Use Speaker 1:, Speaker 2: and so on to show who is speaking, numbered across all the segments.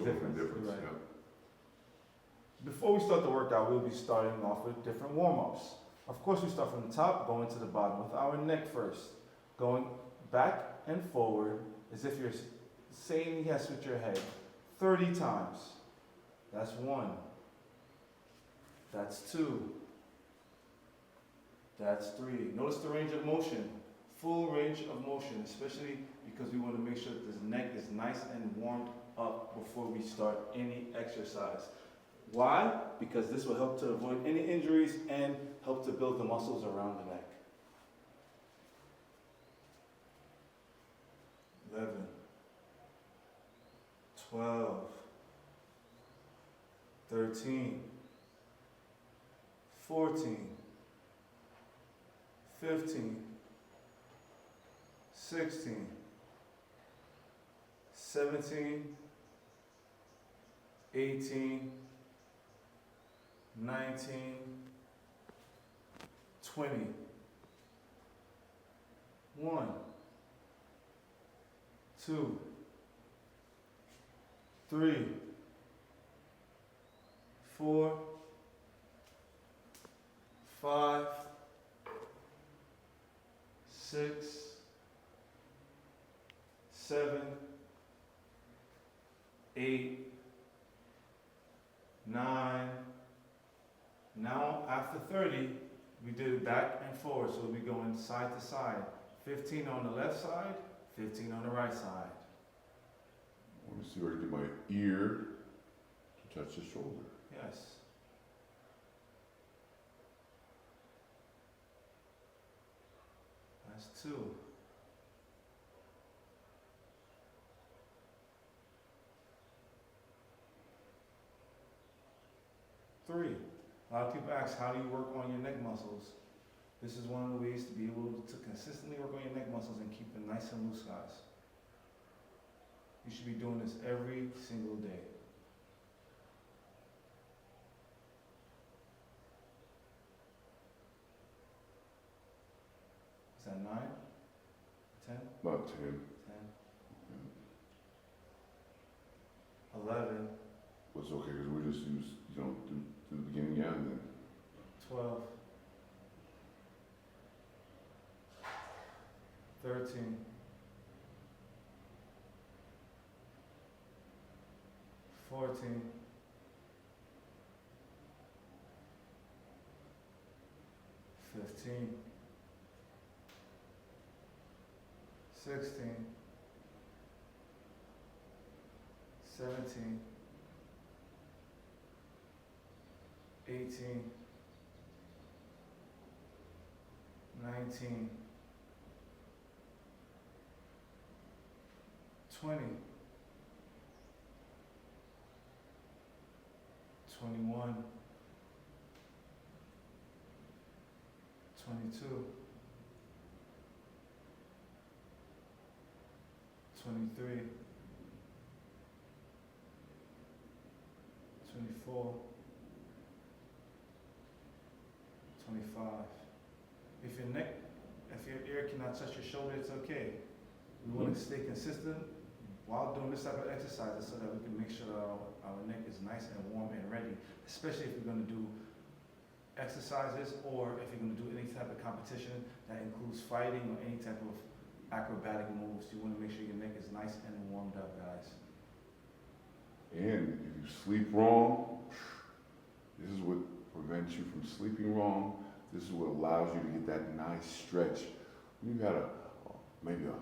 Speaker 1: difference.
Speaker 2: Difference,
Speaker 1: Right.
Speaker 2: yeah.
Speaker 1: Before we start the workout, we'll be starting off with different warm-ups. Of course, we start from the top, going to the bottom with our neck first. Going back and forward as if you're saying yes with your head 30 times. That's 1. That's 2. That's 3. Notice the range of motion. Full range of motion, especially because we want to make sure that this neck is nice and warmed up before we start any exercise. Why? Because this will help to avoid any injuries and help to build the muscles around the neck. 11, 12, 13, 14, 15, 16, 17, 18, 19, 20, 1, 2, 3, 4, 5, 6, 7, 8, 9. Now after 30, we did it back and forward, so we'll be going side to side. 15 on the left side, 15 on the right side.
Speaker 2: Let me see where I get my ear to touch the shoulder.
Speaker 1: Yes. That's 2. Three. A lot of people ask, how do you work on your neck muscles? This is one of the ways to be able to consistently work on your neck muscles and keep them nice and loose, guys. You should be doing this every single day. Is that 9? 10?
Speaker 2: About 10.
Speaker 1: 10. 11.
Speaker 2: Well, it's okay because we just use, do the beginning, yeah, and then
Speaker 1: 12. 13. 14. 15. 16. 17. 18. 19. 20. 21. 22. 23. 24. 25. If your ear cannot touch your shoulder, it's okay. We want to stay consistent while doing this type of exercises so that we can make sure that our neck is nice and warm and ready, especially if we're going to do exercises or if you're going to do any type of competition that includes fighting or any type of acrobatic moves. You want to make sure your neck is nice and warmed up, guys.
Speaker 2: and if you sleep wrong, this is what prevents you from sleeping wrong. This is what allows you to get that nice stretch. When you got maybe a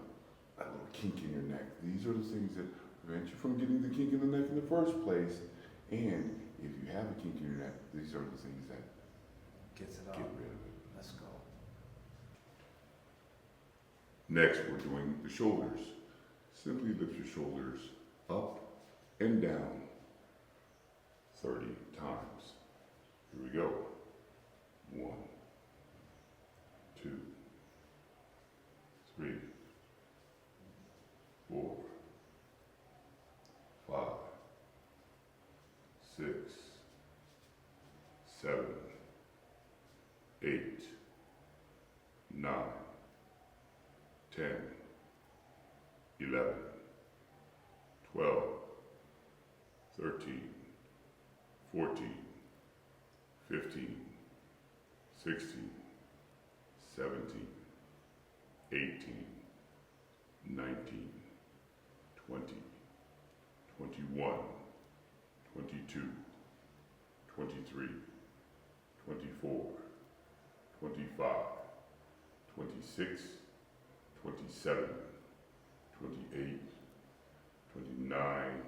Speaker 2: little kink in your neck, these are the things that prevent you from getting the kink in the neck in the first place. And if you have a kink in your neck, these are the things that
Speaker 1: Gets it
Speaker 2: get
Speaker 1: out.
Speaker 2: rid of it.
Speaker 1: Let's go.
Speaker 2: Next, we're doing the shoulders. Simply lift your shoulders up and down 30 times. Here we go. 1, 2, 3, 4, 5, 6, 7, 8, 9, 10, 11, 12, 13, 14, 15, 16, 17, 18, 19, 20, 21, 22, 23, 24, 25, 26, 27, 28, 29,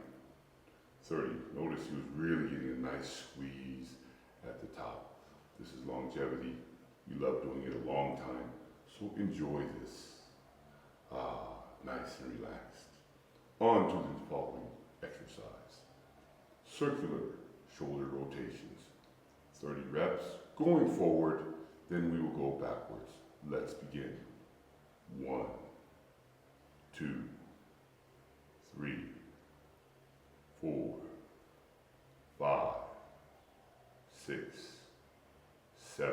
Speaker 2: 30. Notice he was really getting a nice squeeze at the top. This is longevity. You love doing it a long time, so enjoy this. Nice and relaxed. On to the following exercise. Circular shoulder rotations. 30 reps. Going forward, then we will go backwards. Let's begin. 1, 2, 3, 4, 5, 6, 7,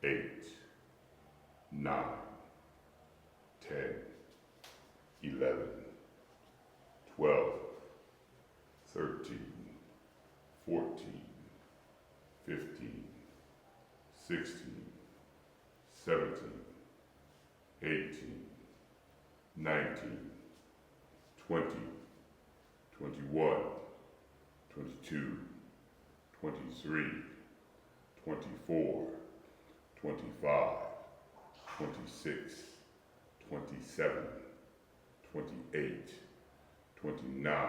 Speaker 2: 8, 9, 10, 11, 12, 13, 14, 15, 16, 17, 18, 19, 20, 21, 22, 23, 24, 25, 26, 27, 28, 29,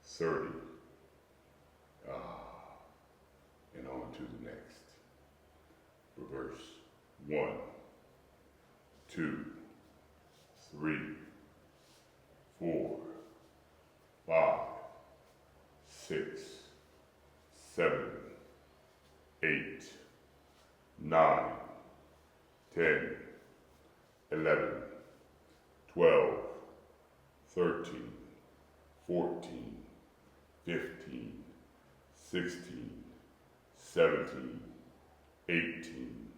Speaker 2: 30, and on to the next. Reverse. 1, 2, 3, 4, 5, 6, 7, 8, 9, 10, 11, 12, 13, 14, 15, 16, 17, 18,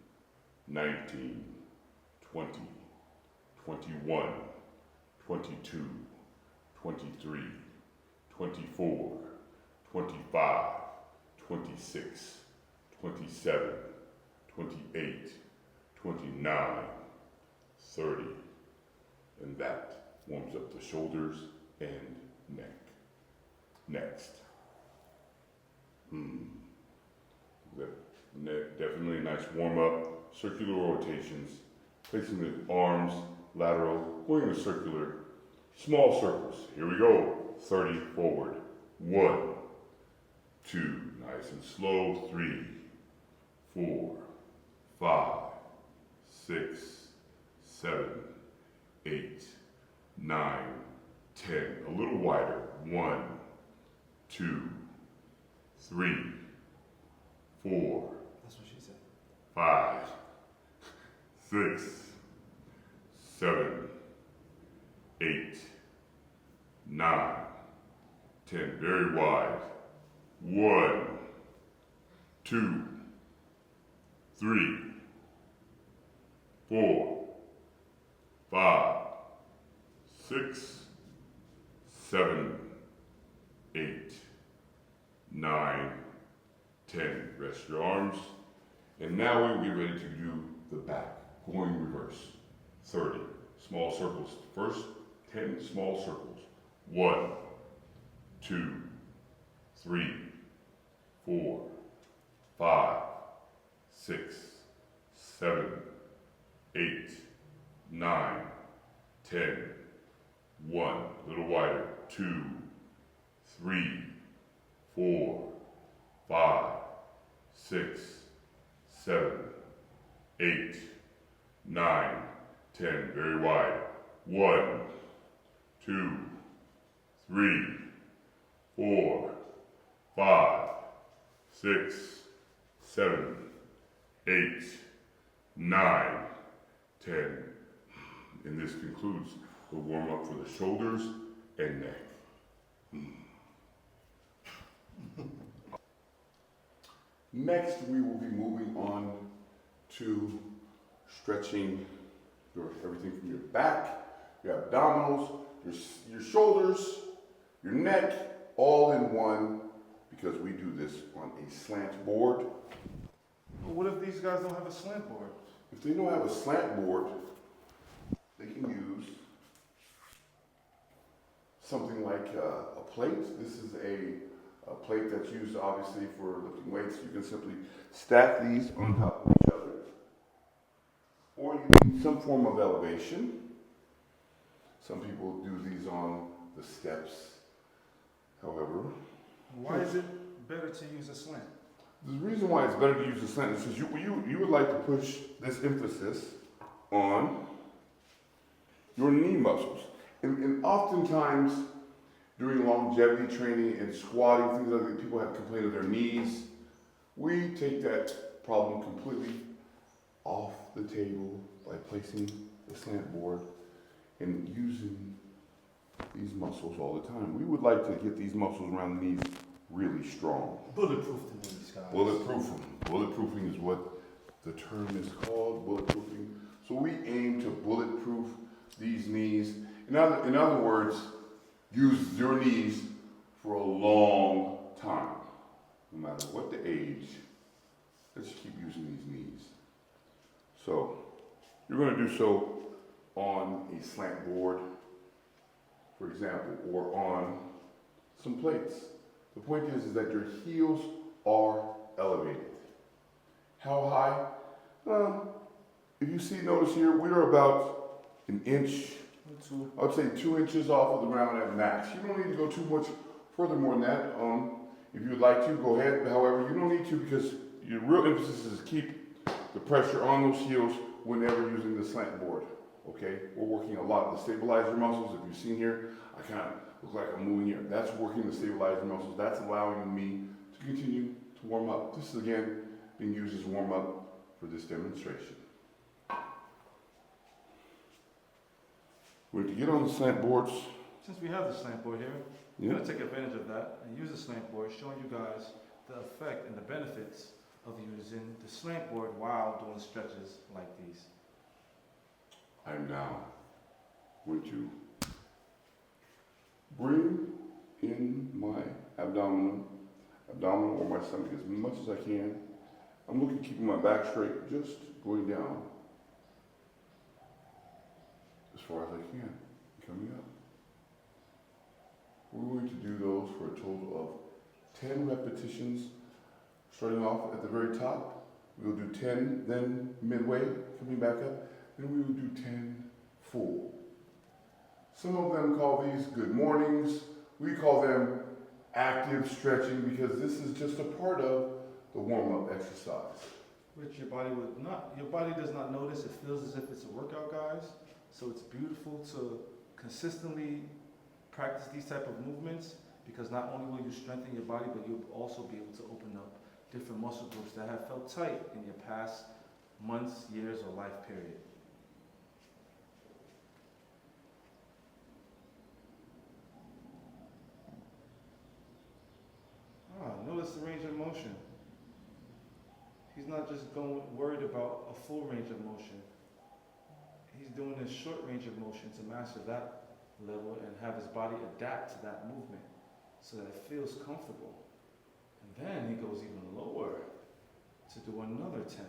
Speaker 2: 19, 20, 21, 22, 23, 24, 25, 26, 27, 28, 29, 30. And that warms up the shoulders and neck. Next. Definitely a nice warm up. Circular rotations. Placing the arms lateral, going in a circular. Small circles. Here we go. 30 forward. 1, 2, nice and slow. 3, 4, 5, 6, 7, 8, 9, 10. A little wider. 1, 2, 3, 4.
Speaker 1: That's what she said.
Speaker 2: 5, 6, 7, 8, 9, 10. Very wide. 1, 2, 3, 4, 5, 6, 7, 8, 9, 10. Rest your arms. And now we will get ready to do the back, going reverse. 30. Small circles first. 10 small circles. 1, 2, 3, 4, 5, 6, 7, 8, 9, 10. 1, a little wider. 2, 3, 4, 5, 6, 7, 8, 9, 10. Very wide. 1, 2, 3, 4, 5, 6, 7, 8, 9, 10. And this concludes the warm up for the shoulders and neck. Next, we will be moving on to stretching everything from your back, your abdominals, your shoulders, your neck, all in one because we do this on a slant board.
Speaker 1: But what if these guys don't have a slant board?
Speaker 2: If they don't have a slant board, they can use something like a plate. This is a plate that's used obviously for lifting weights. You can simply stack these on top of each other. Or you need some form of elevation. Some people do these on the steps. However,
Speaker 1: why is it better to use a slant?
Speaker 2: the reason why it's better to use a slant is because you would like to push this emphasis on your knee muscles. And oftentimes during longevity training and squatting, things like that, people have complained of their knees. We take that problem completely off the table by placing the slant board and using these muscles all the time. We would like to get these muscles around the knees really strong.
Speaker 1: Bulletproof the knees, guys.
Speaker 2: Bulletproofing. Bulletproofing is what the term is called, bulletproofing. So we aim to bulletproof these knees. In other words, use your knees for a long time. No matter what the age, let's keep using these knees. So, you're going to do so on a slant board, for example, or on some plates. The point is that your heels are elevated. How high? If you notice here, we are about an inch, I would say 2 inches off of the ground at max. You don't need to go too much further more than that. If you would like to, go ahead. However, you don't need to because your real emphasis is keep the pressure on those heels whenever using the slant board. Okay? We're working a lot to stabilize your muscles. If you've seen here, I kind of look like I'm moving here. That's working to stabilize your muscles. That's allowing me to continue to warm up. This is again being used as warm up for this demonstration. We're to get on the slant boards.
Speaker 1: Since we have the slant board here, we're going to take advantage of that and use the slant board, showing you guys the effect and the benefits of using the slant board while doing stretches like these.
Speaker 2: I'm now going to bring in my abdominal or my stomach as much as I can. I'm looking at keeping my back straight, just going down as far as I can, coming up. We're going to do those for a total of 10 repetitions, starting off at the very top. We'll do 10, then midway, coming back up, then we will do 10 full. Some of them call these good mornings. We call them active stretching because this is just a part of the warm-up exercise.
Speaker 1: Which your body does not notice. It feels as if it's a workout, guys. So it's beautiful to consistently practice these type of movements because not only will you strengthen your body, but you'll also be able to open up different muscle groups that have felt tight in your past months, years, or life period. Notice the range of motion. He's not just worried about a full range of motion. He's doing a short range of motion to master that level and have his body adapt to that movement so that it feels comfortable. And then he goes even lower to do another 10.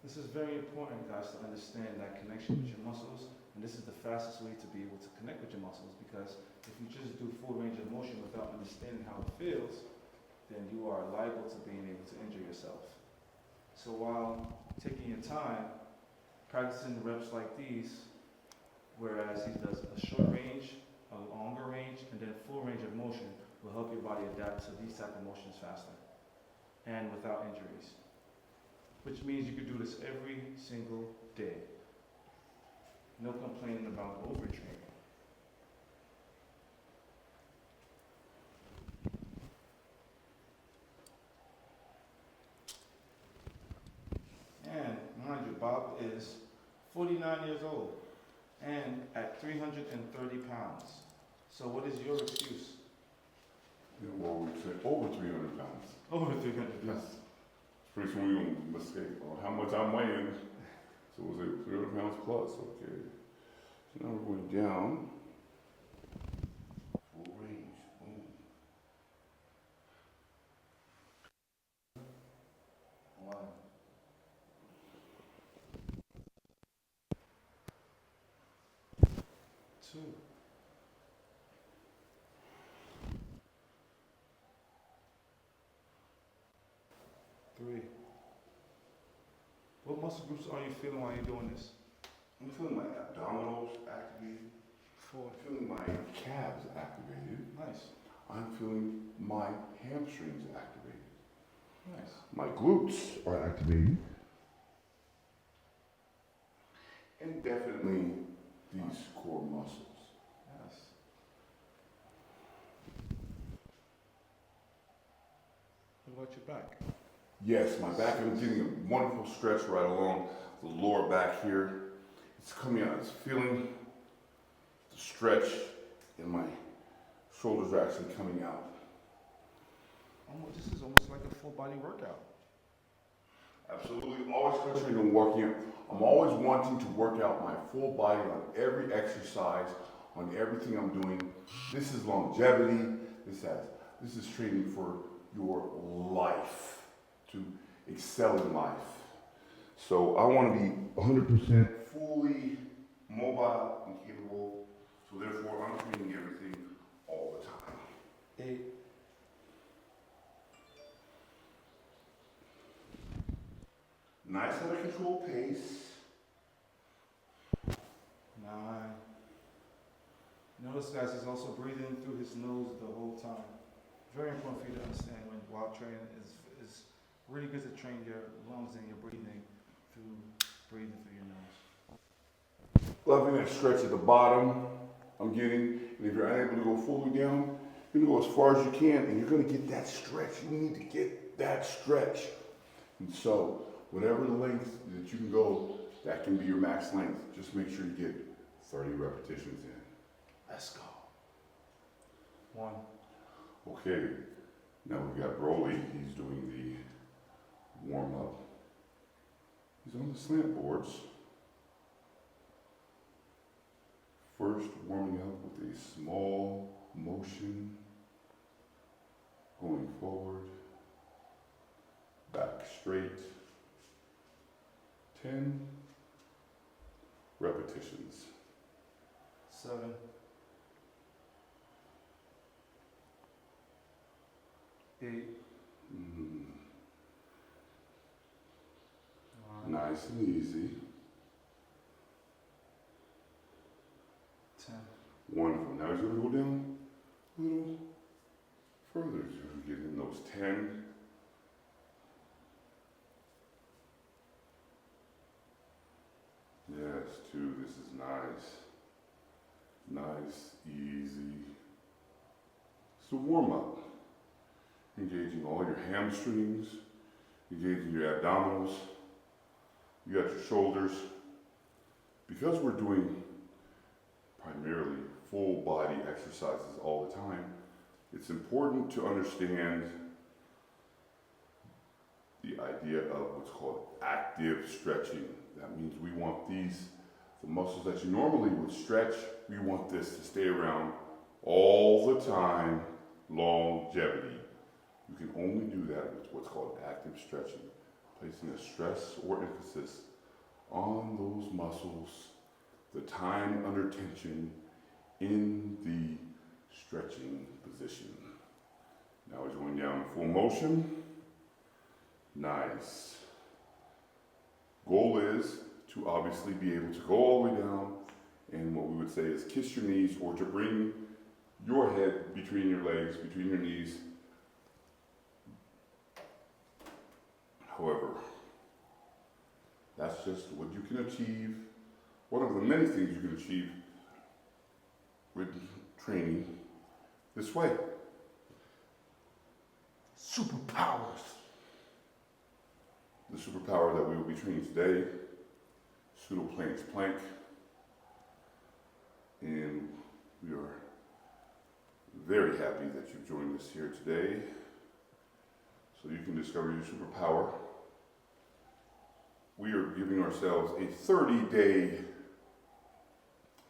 Speaker 1: This is very important, guys, to understand that connection with your muscles. And this is the fastest way to be able to connect with your muscles, because if you just do full range of motion without understanding how it feels, then you are liable to being able to injure yourself. So while taking your time, practicing the reps like these, whereas he does a short range, a longer range, and then full range of motion, will help your body adapt to these type of motions faster and without injuries. Which means you could do this every single day. No complaining about overtraining. And mind you, Bob is 49 years old and at 330 pounds. So what is your excuse?
Speaker 2: Well, we'd say over 300 pounds.
Speaker 1: Over 300 pounds.
Speaker 2: Yes. Pretty soon we're going to mistake on how much I'm weighing. So we'll say 300 pounds plus, okay. So now we're going down. Full range.
Speaker 1: 2. Three. What muscle groups are you feeling while you're doing this?
Speaker 2: I'm feeling my abdominals activated.
Speaker 1: 4.
Speaker 2: I'm feeling my calves activated.
Speaker 1: Nice.
Speaker 2: I'm feeling my hamstrings activated.
Speaker 1: Nice.
Speaker 2: My glutes are activated. And definitely these core muscles.
Speaker 1: Yes. What about your back?
Speaker 2: Yes, my back, I'm getting a wonderful stretch right along the lower back here. It's coming out, it's feeling the stretch, and my shoulders are actually coming out.
Speaker 1: This is almost like a full body workout.
Speaker 2: Absolutely, always concentrating on working out. I'm always wanting to work out my full body on every exercise, on everything I'm doing. This is longevity, this is training for your life, to excel in life. So I want to be 100% fully mobile and capable, so therefore I'm training everything all the time.
Speaker 1: 8.
Speaker 2: Nice out of control pace.
Speaker 1: 9. Notice, guys, he's also breathing through his nose the whole time. Very important for you to understand when while training is really good to train your lungs and your breathing through your nose.
Speaker 2: Loving that stretch at the bottom I'm getting, and if you're unable to go fully down, you're gonna go as far as you can, and you're gonna get that stretch. You need to get that stretch. And so, whatever the length that you can go, that can be your max length. Just make sure you get 30 repetitions in. Let's go.
Speaker 1: 1.
Speaker 2: Okay, now we've got BrOly. He's doing the warm up. He's on the slant boards. First, warming up with a small motion, going forward, back straight, 10 repetitions.
Speaker 1: 7. 8.
Speaker 2: Nice and easy.
Speaker 1: 10.
Speaker 2: Wonderful. Now he's going to go down a little further to get in those 10. Yes, 2. This is nice. Nice, easy. It's a warm up. Engaging all your hamstrings, engaging your abdominals. You got your shoulders. Because we're doing primarily full body exercises all the time, it's important to understand the idea of what's called active stretching. That means we want the muscles that you normally would stretch, we want this to stay around all the time, longevity. You can only do that with what's called active stretching, placing a stress or emphasis on those muscles, the time under tension in the stretching position. Now he's going down in full motion. Nice. Goal is to obviously be able to go all the way down, and what we would say is kiss your knees, or to bring your head between your legs, between your knees. However, that's just what you can achieve. One of the many things you can achieve with training this way. Superpowers. The superpower that we will be training today, pseudo plank. And we are very happy that you've joined us here today, so you can discover your superpower. We are giving ourselves a 30-day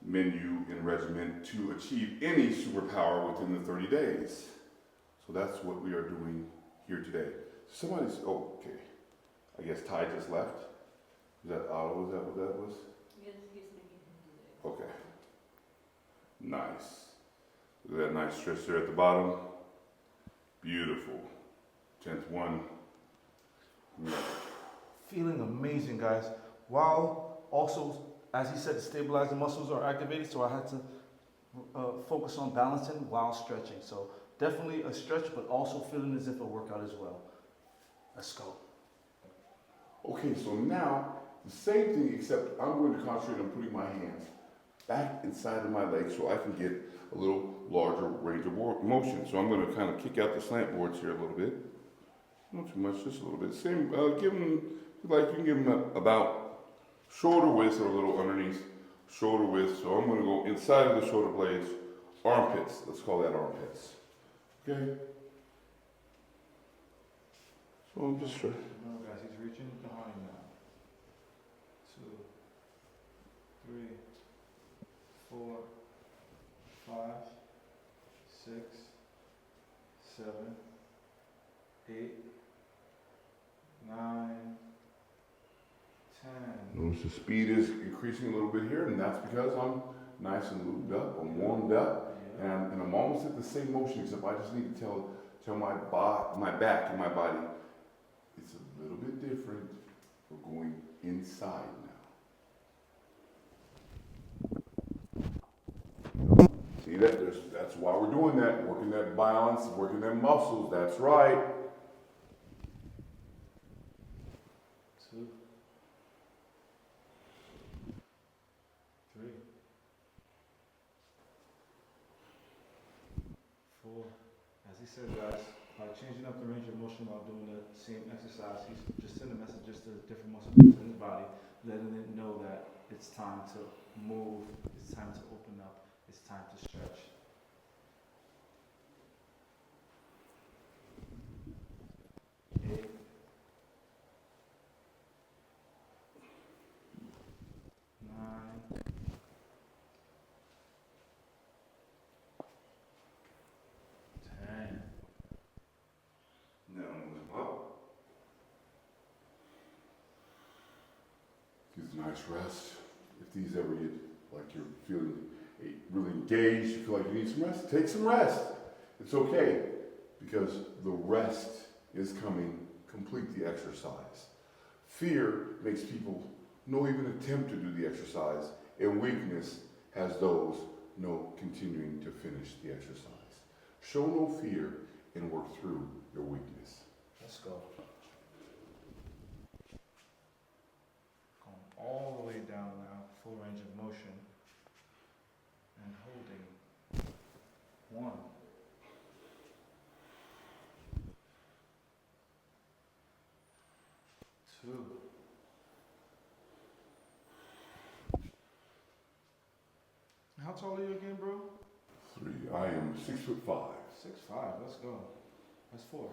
Speaker 2: menu and regimen to achieve any superpower within the 30 days. So that's what we are doing here today. Somebody's, oh, okay. I guess Ty just left. Is that Otto? Is that what that was?
Speaker 3: Yes, he's making him do that.
Speaker 2: Okay. Nice. Look at that nice stretch there at the bottom. Beautiful. 10th one.
Speaker 1: Feeling amazing, guys. While also, as he said, the stabilizing muscles are activated, so I had to focus on balancing while stretching. So definitely a stretch, but also feeling as if a workout as well. Let's go.
Speaker 2: Okay, so now the same thing, except I'm going to concentrate on putting my hands back inside of my legs so I can get a little larger range of motion. So I'm going to kind of kick out the slant boards here a little bit. Not too much, just a little bit. Same, give them, like you can give them about shoulder width or a little underneath shoulder width. So I'm going to go inside of the shoulder blades, armpits. Let's call that armpits. Okay? So I'm just trying.
Speaker 1: No, guys, he's reaching behind now. 2, 3, 4, 5, 6, 7, 8, 9, 10.
Speaker 2: Notice the speed is increasing a little bit here, and that's because I'm nice and lubed up, I'm warmed up,
Speaker 1: Yeah.
Speaker 2: and I'm almost at the same motion, except I just need to tell my back and my body, it's a little bit different. We're going inside now. See that? That's why we're doing that, working that balance, working them muscles, that's right.
Speaker 1: 2, 3, 4. As he said, guys, by changing up the range of motion while doing the same exercise, he's just sending messages to different muscle groups in his body, letting it know that it's time to move, it's time to open up, it's time to stretch. 8, 9, 10.
Speaker 2: Now move up. Get a nice rest. If these ever get like you're feeling really engaged, you feel like you need some rest, take some rest. It's okay, because the rest is coming. Complete the exercise. Fear makes people no even attempt to do the exercise, and weakness has those no continuing to finish the exercise. Show no fear and work through your weakness.
Speaker 1: Let's go. Going all the way down now, full range of motion. And holding. 1. 2. How tall are you again, bro?
Speaker 2: 3. I am 6'5".
Speaker 1: 6'5". Let's go. That's 4.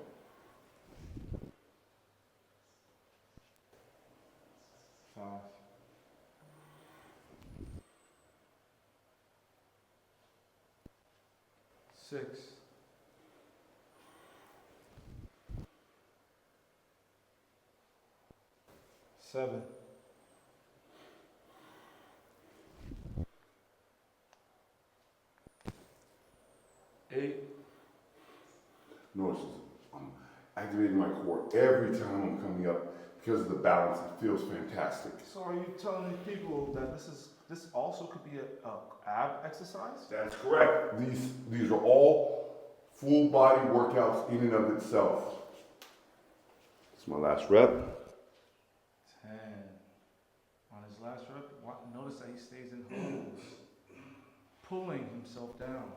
Speaker 1: 5. 6. 7. 8.
Speaker 2: Notice I'm activating my core every time I'm coming up because of the balance. It feels fantastic.
Speaker 1: So are you telling people that this also could be a ab exercise?
Speaker 2: That's correct. These are all full body workouts in and of itself. It's my last rep.
Speaker 1: 10. On his last rep, notice that he stays in holds, pulling himself down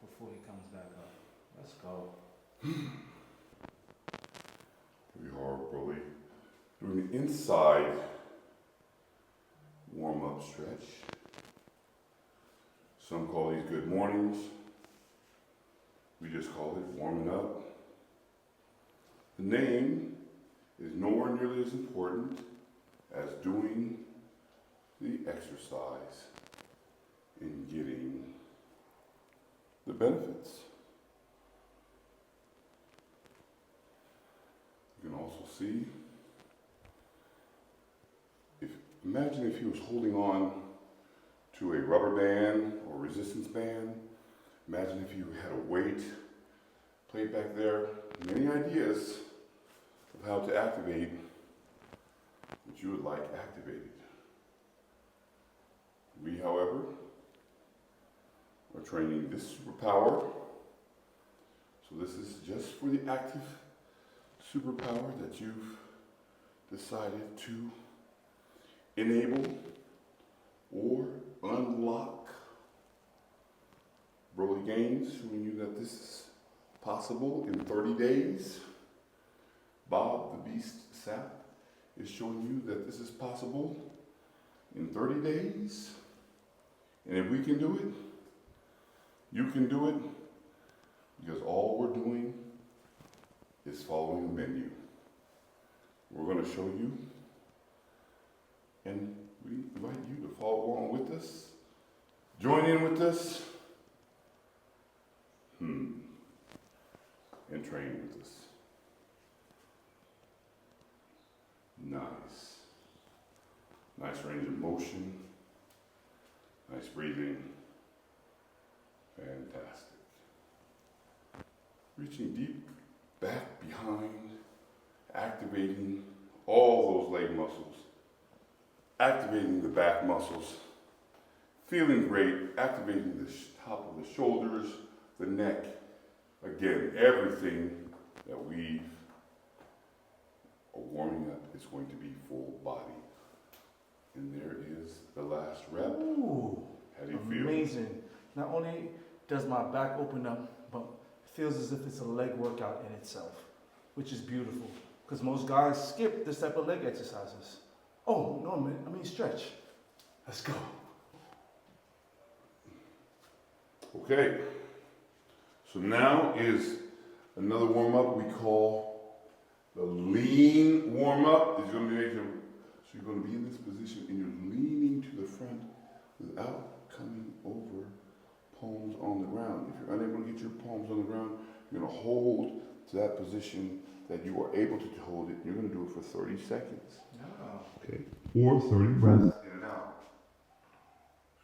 Speaker 1: before he comes back up. Let's go.
Speaker 2: We are really doing the inside warm-up stretch. Some call these good mornings. We just call it warming up. The name is nowhere nearly as important as doing the exercise and getting the benefits. You can also see, imagine if he was holding on to a rubber band or resistance band. Imagine if you had a weight plate back there. Many ideas of how to activate what you would like activated. We, however, are training this superpower. So this is just for the active superpower that you've decided to enable or unlock. BrOlyGainz showing you that this is possible in 30 days. Bob the Beast Sap is showing you that this is possible in 30 days. And if we can do it, you can do it, because all we're doing is following a menu. We're going to show you, and we invite you to follow along with us. Join in with us. And train with us. Nice. Nice range of motion. Nice breathing. Fantastic. Reaching deep back behind, activating all those leg muscles, activating the back muscles, feeling great, activating the top of the shoulders, the neck. Again, everything that we are warming up is going to be full body. And there is the last rep.
Speaker 1: Ooh,
Speaker 2: how do you feel?
Speaker 1: amazing. Not only does my back open up, but it feels as if it's a leg workout in itself, which is beautiful. Because most guys skip this type of leg exercises. Oh, no, man, I mean stretch. Let's go.
Speaker 2: Okay. So now is another warm-up we call the lean warm-up. It's going to be so you're going to be in this position and you're leaning to the front without coming over palms on the ground. If you're unable to get your palms on the ground, you're going to hold to that position that you are able to hold it. You're going to do it for 30 seconds. Okay. Or 30 breaths in and out.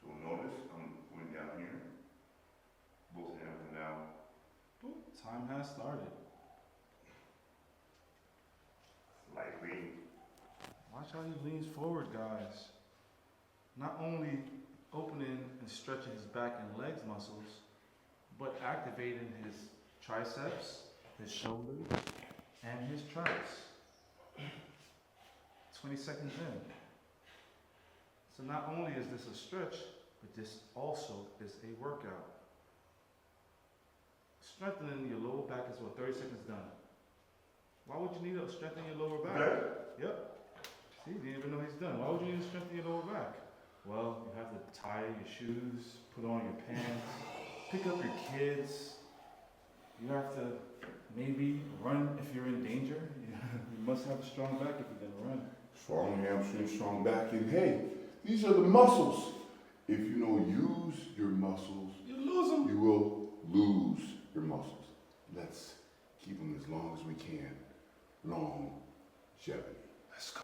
Speaker 2: So notice I'm going down here. Both hands are down.
Speaker 1: Time has started.
Speaker 2: Slightly.
Speaker 1: Watch how he leans forward, guys. Not only opening and stretching his back and legs muscles, but activating his triceps, his shoulders, and his traps. 20 seconds in. So not only is this a stretch, but this also is a workout. Strengthening your lower back is what, 30 seconds done. Why would you need to strengthen your lower back?
Speaker 2: Okay.
Speaker 1: Yep. See, you didn't even know he's done. Why would you need to strengthen your lower back? Well, you have to tie your shoes, put on your pants, pick up your kids. You have to maybe run if you're in danger. You must have a strong back if you're gonna run.
Speaker 2: Strong hamstring, strong back, and hey, these are the muscles. If you don't use your muscles,
Speaker 1: You lose them.
Speaker 2: you will lose your muscles. Let's keep them as long as we can. Longevity.
Speaker 1: Let's go.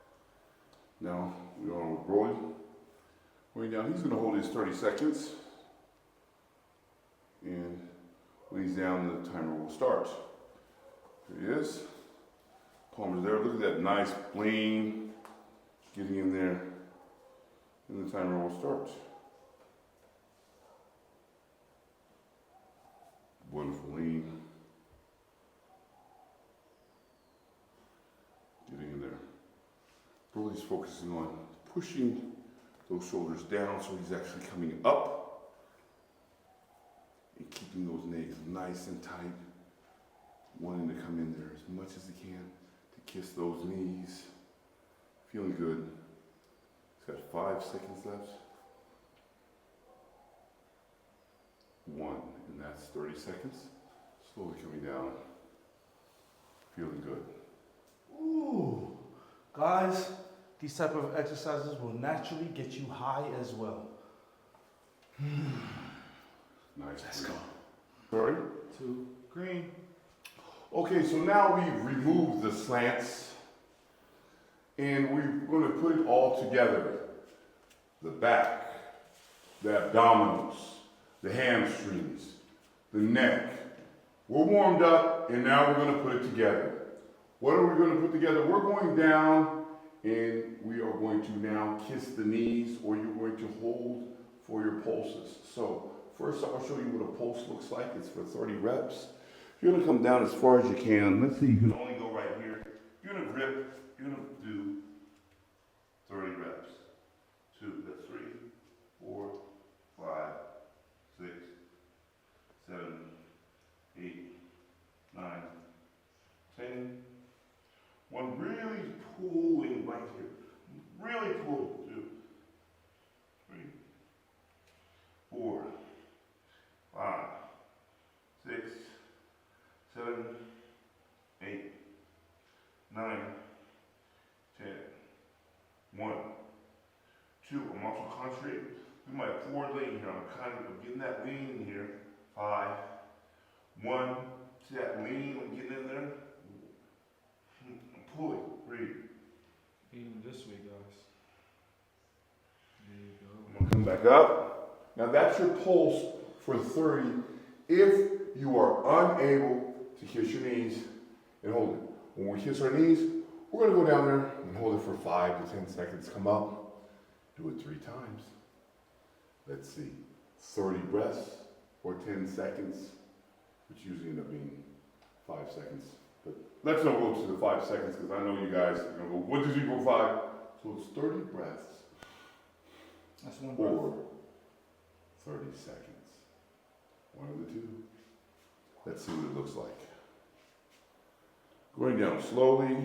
Speaker 2: Now, we're on Broly. Way down, he's gonna hold his 30 seconds. And when he's down, the timer will start. Here he is. Palms there. Look at that nice bling getting in there. And the timer will start. Wonderful lean. Getting in there. Broly's focusing on pushing those shoulders down so he's actually coming up and keeping those legs nice and tight, wanting to come in there as much as he can to kiss those knees. Feeling good. He's got 5 seconds left. 1, and that's 30 seconds. Slowly coming down. Feeling good.
Speaker 1: Ooh. Guys, these type of exercises will naturally get you high as well.
Speaker 2: Nice.
Speaker 1: Let's go.
Speaker 2: Sorry?
Speaker 1: 2, green.
Speaker 2: Okay, so now we've removed the slants and we're going to put it all together. The back, the abdominals, the hamstrings, the neck. We're warmed up, and now we're gonna put it together. What are we gonna put together? We're going down, and we are going to now kiss the knees, or you're going to hold for your pulses. So first, I'll show you what a pulse looks like. It's for 30 reps. You're gonna come down as far as you can. Let's say you can only go right here. You're gonna grip, you're gonna do 30 reps. 2, that's 3, 4, 5, 6, 7, 8, 9, 10. One really pulling right here. Really pull. 2, 3, 4, 5, 6, 7, 8, 9, 10. 1, 2. I'm also concentrating with my forward lean here. I'm kind of getting that lean in here. 5. 1. See that lean? I'm getting in there. I'm pulling. 3.
Speaker 1: Even this way, guys. There you go.
Speaker 2: I'm gonna come back up. Now that's your pulse for 30. If you are unable to kiss your knees and hold it. When we kiss our knees, we're gonna go down there and hold it for 5 to 10 seconds. Come up, do it 3 times. Let's see, 30 breaths or 10 seconds, which usually end up being 5 seconds. But let's not go to the 5 seconds because I know you guys are gonna go, 1, 2, 3, 4, 5. So it's 30 breaths.
Speaker 1: That's one breath.
Speaker 2: Or 30 seconds. One of the two. Let's see what it looks like. Going down slowly.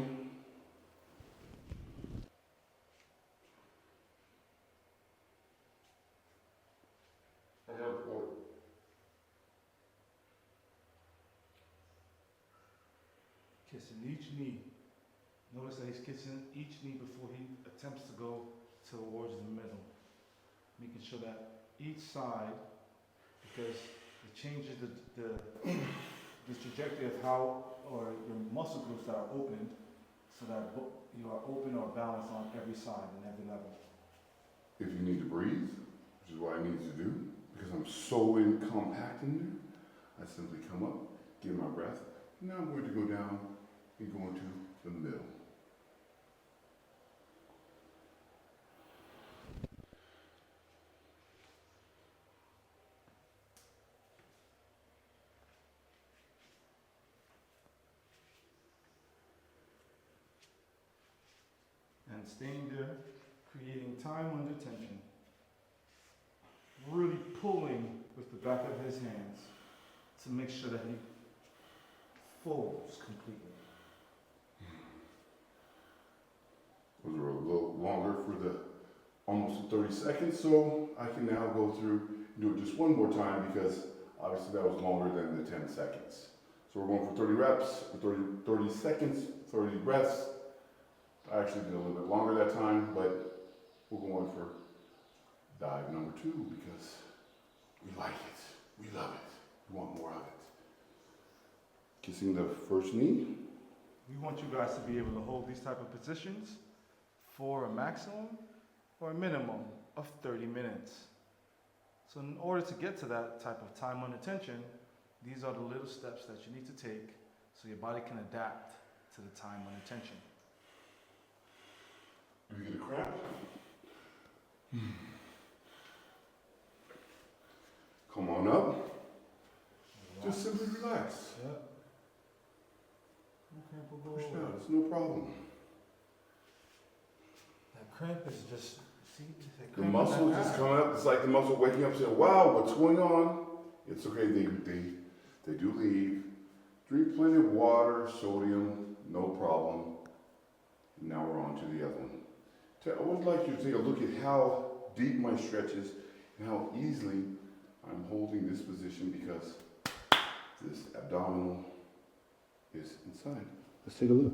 Speaker 1: Kissing each knee. Notice that he's kissing each knee before he attempts to go towards the middle. Making sure that each side, because it changes the trajectory of how, or your muscle groups that are opened, so that you are open or balanced on every side and every level.
Speaker 2: If you need to breathe, which is what I need to do, because I'm so compact in there, I simply come up, get my breath, and now I'm going to go down and go into the middle.
Speaker 1: And staying there, creating time under tension. Really pulling with the back of his hands to make sure that he folds completely.
Speaker 2: Those are a little longer for the almost 30 seconds, so I can now go through and do it just one more time because obviously that was longer than the 10 seconds. So we're going for 30 reps, for 30 seconds, 30 breaths. I actually did a little bit longer that time, but we're going for dive number 2 because we like it, we love it, we want more of it. Kissing the first knee.
Speaker 1: We want you guys to be able to hold these type of positions for a maximum or a minimum of 30 minutes. So in order to get to that type of time under tension, these are the little steps that you need to take so your body can adapt to the time under tension.
Speaker 2: You get a cramp? Come on up.
Speaker 1: Relax.
Speaker 2: Just simply relax.
Speaker 1: Yep. No cramp will go
Speaker 2: Push
Speaker 1: away.
Speaker 2: down, it's no problem.
Speaker 1: That cramp is just, see, that
Speaker 2: The
Speaker 1: cramp
Speaker 2: muscle
Speaker 1: is
Speaker 2: just
Speaker 1: that
Speaker 2: coming up. It's like the muscle waking up saying, wow, what's going on? It's okay, they do leave. Drink plenty of water, sodium, no problem. And now we're on to the other one. I would like you to take a look at how deep my stretch is and how easily I'm holding this position because this abdominal is inside. Let's take a look.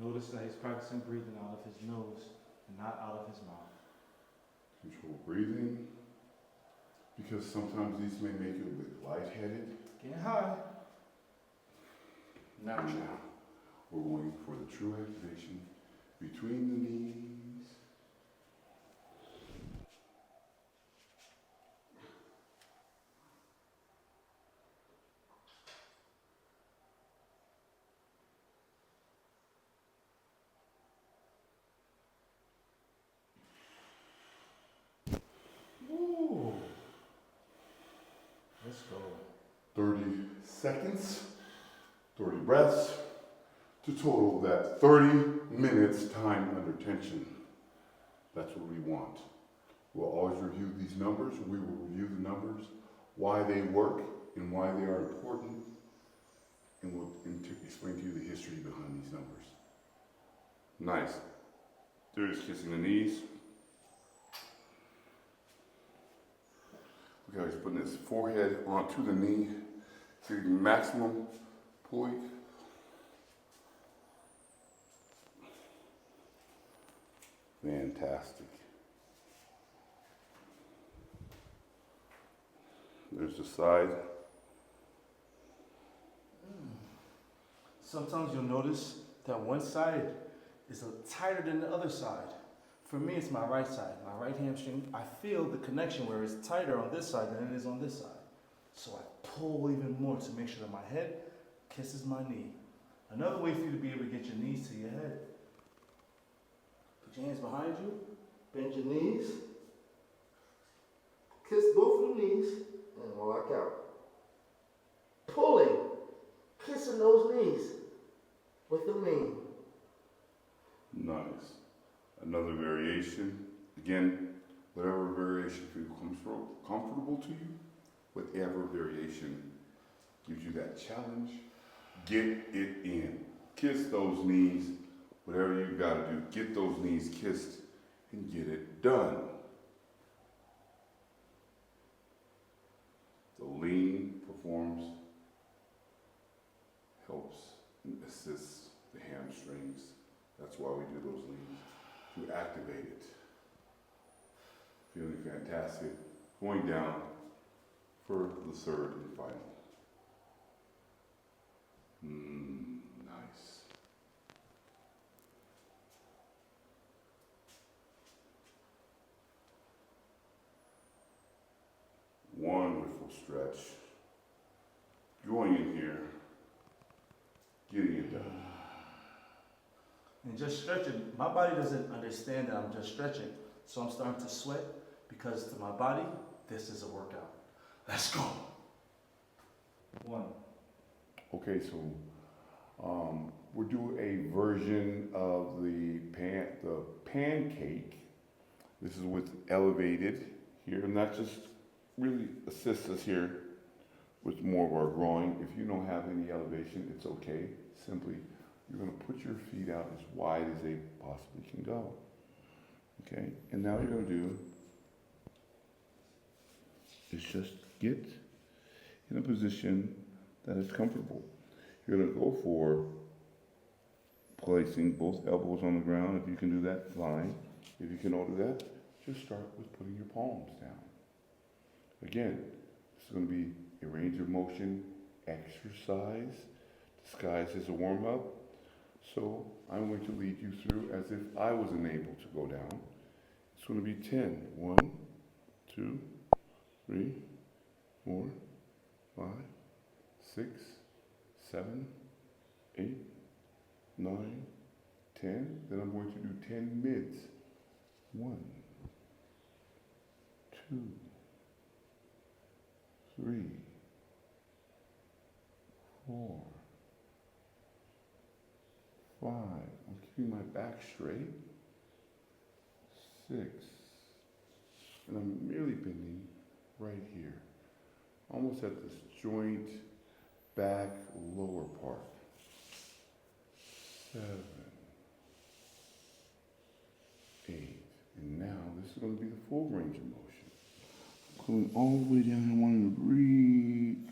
Speaker 1: Notice notice that he's practicing breathing out of his nose and not out of his mouth.
Speaker 2: Control breathing, because sometimes these may make you a bit lightheaded.
Speaker 1: Getting high.
Speaker 2: Now, we're going for the true activation between the knees.
Speaker 1: Woo. Let's go.
Speaker 2: 30 seconds, 30 breaths, to total that 30 minutes time under tension. That's what we want. We'll always review these numbers. We will review the numbers, why they work and why they are important, and we'll explain to you the history behind these numbers. Nice. They're just kissing the knees. Look how he's putting his forehead onto the knee. See the maximum pulley. Fantastic. There's the side.
Speaker 1: Sometimes you'll notice that one side is tighter than the other side. For me, it's my right side, my right hamstring. I feel the connection where it's tighter on this side than it is on this side. So I pull even more to make sure that my head kisses my knee. Another way for you to be able to get your knees to your head. Put your hands behind you, bend your knees, kiss both of the knees, and walk out. Pulling, kissing those knees with the knee.
Speaker 2: Nice. Another variation. Again, whatever variation feels comfortable to you, whatever variation gives you that challenge, get it in. Kiss those knees. Whatever you got to do, get those knees kissed and get it done. The lean performs, helps and assists the hamstrings. That's why we do those leans, to activate it. Feeling fantastic. Going down for the third and final. Nice. Wonderful stretch. Going in here, getting it done.
Speaker 1: And just stretching, my body doesn't understand that I'm just stretching. So I'm starting to sweat because to my body, this is a workout. Let's go. 1.
Speaker 2: Okay, so we're doing a version of the pancake. This is with elevated here, and that just really assists us here with more of our groin. If you don't have any elevation, it's okay. Simply, you're going to put your feet out as wide as they possibly can go. Okay, and now you're going to do is just get in a position that is comfortable. You're going to go for placing both elbows on the ground. If you can do that, fine. If you cannot do that, just start with putting your palms down. Again, this is going to be a range of motion exercise disguised as a warm-up. So I'm going to lead you through as if I was unable to go down. It's going to be 10. 1, 2, 3, 4, 5, 6, 7, 8, 9, 10. Then I'm going to do 10 mids. 1, 2, 3, 4, 5. I'm keeping my back straight. 6. And I'm merely bending right here. Almost at this joint back lower part. 7, 8. And now this is going to be the full range of motion. Going all the way down. I want to breathe.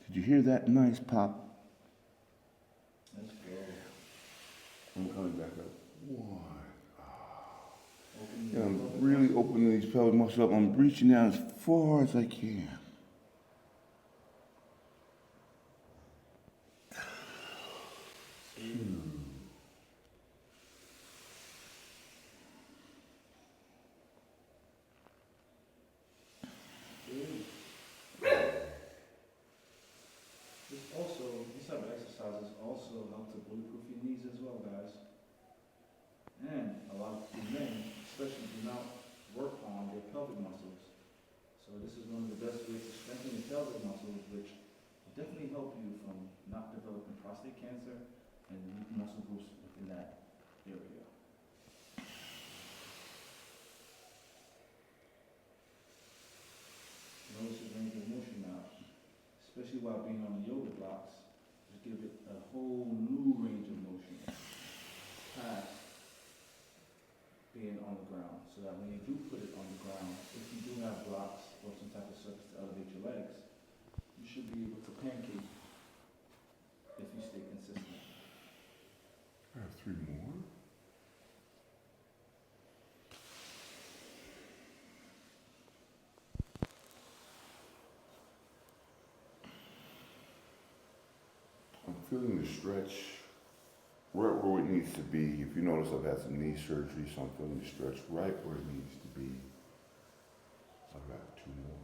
Speaker 2: Did you hear that nice pop?
Speaker 1: That's good.
Speaker 2: really opening these pelvic muscles up. I'm reaching down as far as I can.
Speaker 1: These type of exercises also help to bulletproof your knees as well, guys. And a lot of men, especially, do not work on their pelvic muscles. So this is one of the best ways to strengthen your pelvic muscles, which will definitely help you from not developing prostate cancer and weak muscle groups within that area. Notice the range of motion now, especially while being on the yoga blocks. Just give it a whole new range of motion past being on the ground, so that when you do put it on the ground, if you do have blocks or some type of surface to elevate your legs, you should be able to pancake if you stay consistent.
Speaker 2: I have 3 more. I'm feeling the stretch right where it needs to be. If you notice, I've had some knee surgery, so I'm feeling the stretch right where it needs to be. I've got 2 more.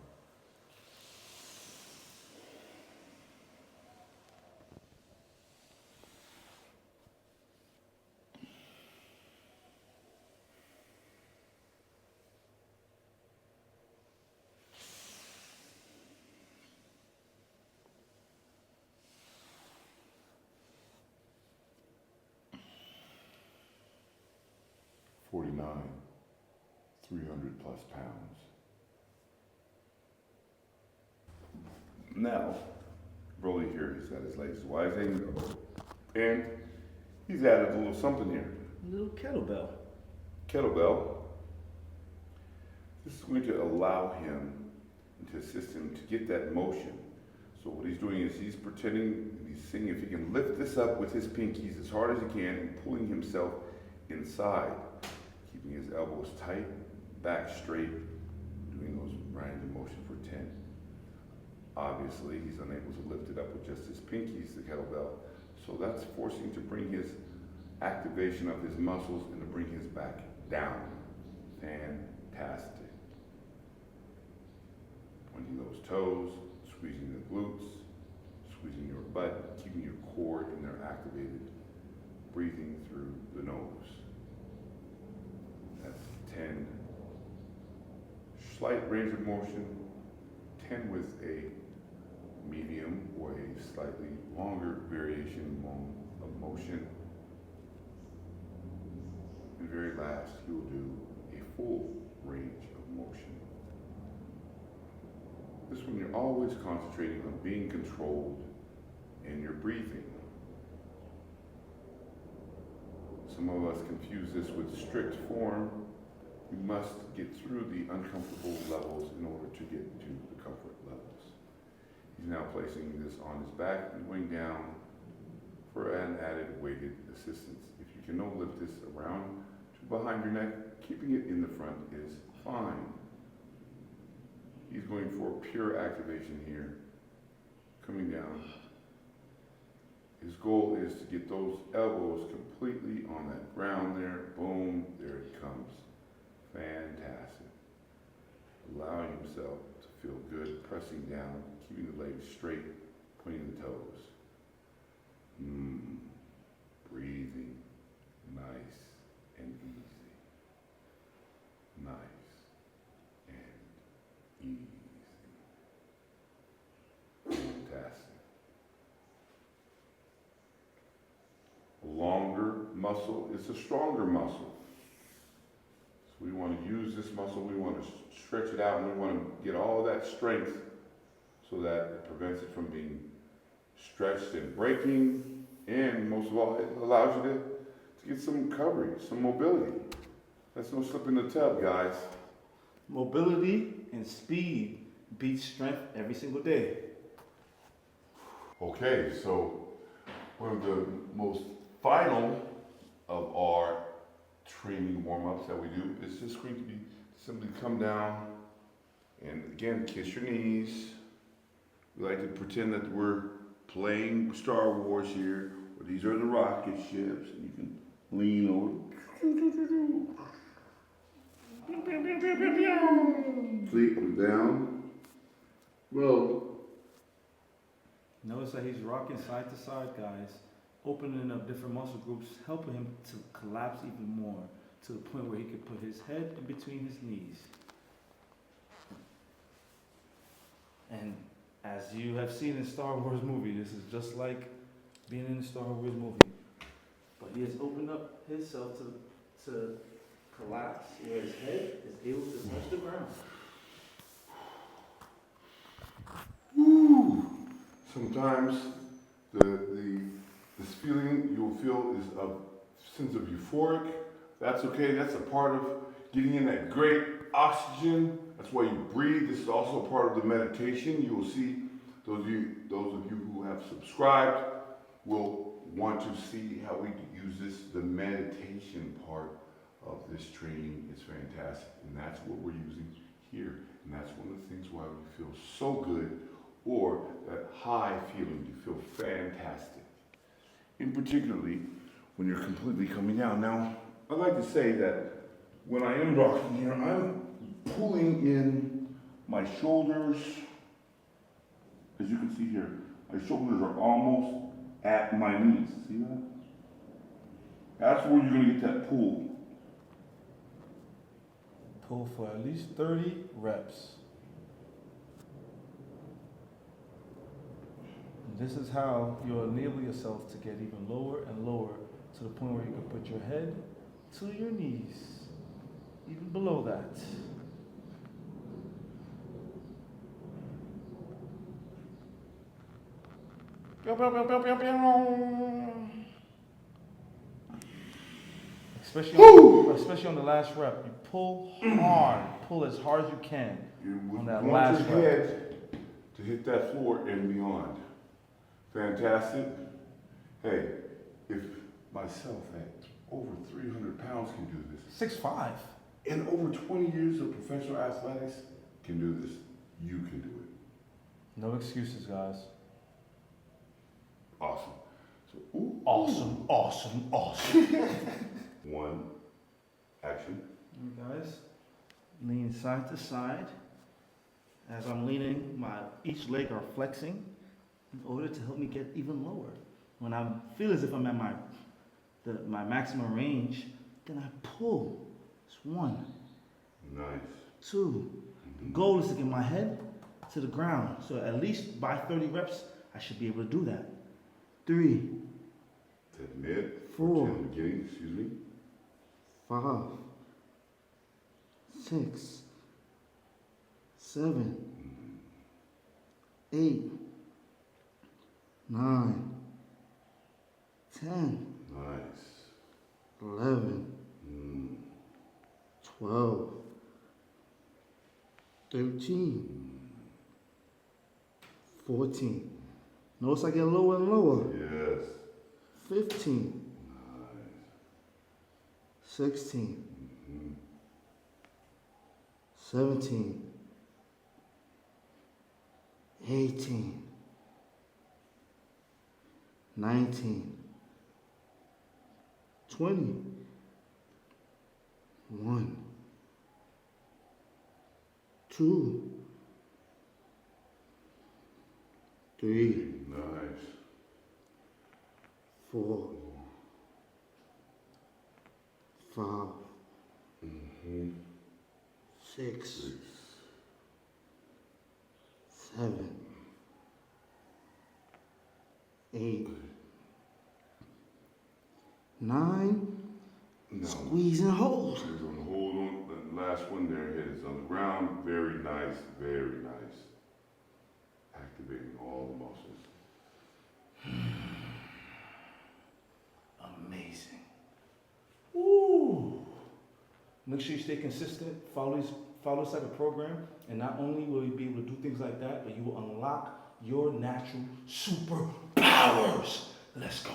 Speaker 2: $49, 300 plus pounds. Now, Broly here, he's got his legs wide angle, and he's added a little something here.
Speaker 1: A little kettlebell.
Speaker 2: Kettlebell. This is going to allow him and to assist him to get that motion. So what he's doing is he's pretending, he's seeing if he can lift this up with his pinkies as hard as he can and pulling himself inside, keeping his elbows tight, back straight, doing those range of motion for 10. Obviously, he's unable to lift it up with just his pinkies, the kettlebell. So that's forcing to bring his activation of his muscles and to bring his back down. Fantastic. Pointing those toes, squeezing the glutes, squeezing your butt, keeping your core in there activated, breathing through the nose. That's 10. Slight range of motion, 10 with a medium or a slightly longer variation of motion. And very last, he will do a full range of motion. This one, you're always concentrating on being controlled in your breathing. Some of us confuse this with strict form. You must get through the uncomfortable levels in order to get to the comfort levels. He's now placing this on his back and going down for an added weighted assistance. If you can no lift this around to behind your neck, keeping it in the front is fine. He's going for pure activation here, coming down. His goal is to get those elbows completely on that ground there. Boom, there it comes. Fantastic. Allowing himself to feel good, pressing down, keeping the legs straight, pointing the toes. Breathing nice and easy. Nice and easy. Fantastic. A longer muscle is a stronger muscle. So we want to use this muscle, we want to stretch it out, and we want to get all of that strength so that it prevents it from being stretched and breaking, and most of all, it allows you to get some recovery, some mobility. That's no slip in the tub, guys.
Speaker 1: Mobility and speed beats strength every single day.
Speaker 2: Okay, so one of the most final of our training warm-ups that we do. It's just going to be simply come down and again, kiss your knees. We like to pretend that we're playing Star Wars here, or these are the rocket ships, and you can lean over. See, I'm down. Well,
Speaker 1: Notice that he's rocking side to side, guys, opening up different muscle groups, helping him to collapse even more to the point where he could put his head in between his knees. And as you have seen in Star Wars movie, this is just like being in a Star Wars movie. But he has opened up himself to collapse where his head is able to touch the ground.
Speaker 2: woo. Sometimes this feeling you'll feel is a sense of euphoric. That's okay. That's a part of getting in that great oxygen. That's why you breathe. This is also part of the meditation. You will see those of you who have subscribed will want to see how we use this. The meditation part of this training is fantastic, and that's what we're using here. And that's one of the things why we feel so good, or that high feeling. You feel fantastic. In particularly when you're completely coming down. Now, I like to say that when I am rocking here, I'm pulling in my shoulders. As you can see here, my shoulders are almost at my knees. See that? That's where you're going to get that pull.
Speaker 1: Pull for at least 30 reps. And this is how you'll enable yourself to get even lower and lower to the point where you can put your head to your knees, even below that. Especially on the last rep, you pull hard, pull as hard as you can.
Speaker 2: You would
Speaker 1: On that
Speaker 2: want
Speaker 1: last
Speaker 2: your
Speaker 1: rep.
Speaker 2: head to hit that floor and beyond. Fantastic. Hey, if myself at over 300 pounds can do this,
Speaker 1: 6'5".
Speaker 2: and over 20 years of professional athletics can do this, you can do it.
Speaker 1: No excuses, guys.
Speaker 2: Awesome. So, ooh,
Speaker 1: Awesome, awesome, awesome.
Speaker 2: one, action.
Speaker 1: Guys, lean side to side. As I'm leaning, each leg are flexing in order to help me get even lower. When I feel as if I'm at my maximum range, then I pull. It's 1,
Speaker 2: Nice.
Speaker 1: 2. The goal is to get my head to the ground. So at least by 30 reps, I should be able to do that. 3,
Speaker 2: Admit.
Speaker 1: 4.
Speaker 2: Beginning, excuse me.
Speaker 1: 5, 6, 7, 8, 9, 10,
Speaker 2: Nice.
Speaker 1: 11, 12, 13, 14. Notice I get lower and lower.
Speaker 2: Yes.
Speaker 1: 15,
Speaker 2: Nice.
Speaker 1: 16, 17, 18, 19, 20, 1, 2, 3,
Speaker 2: Nice.
Speaker 1: 4, 5, 6, 7, 8, 9.
Speaker 2: No.
Speaker 1: Squeeze and hold.
Speaker 2: He's on the hold on. The last one there, head is on the ground. Very nice, very nice. Activating all the muscles.
Speaker 1: Amazing. Woo! Make sure you stay consistent. Follow this type of program, and not only will you be able to do things like that, but you will unlock your natural superpowers. Let's go.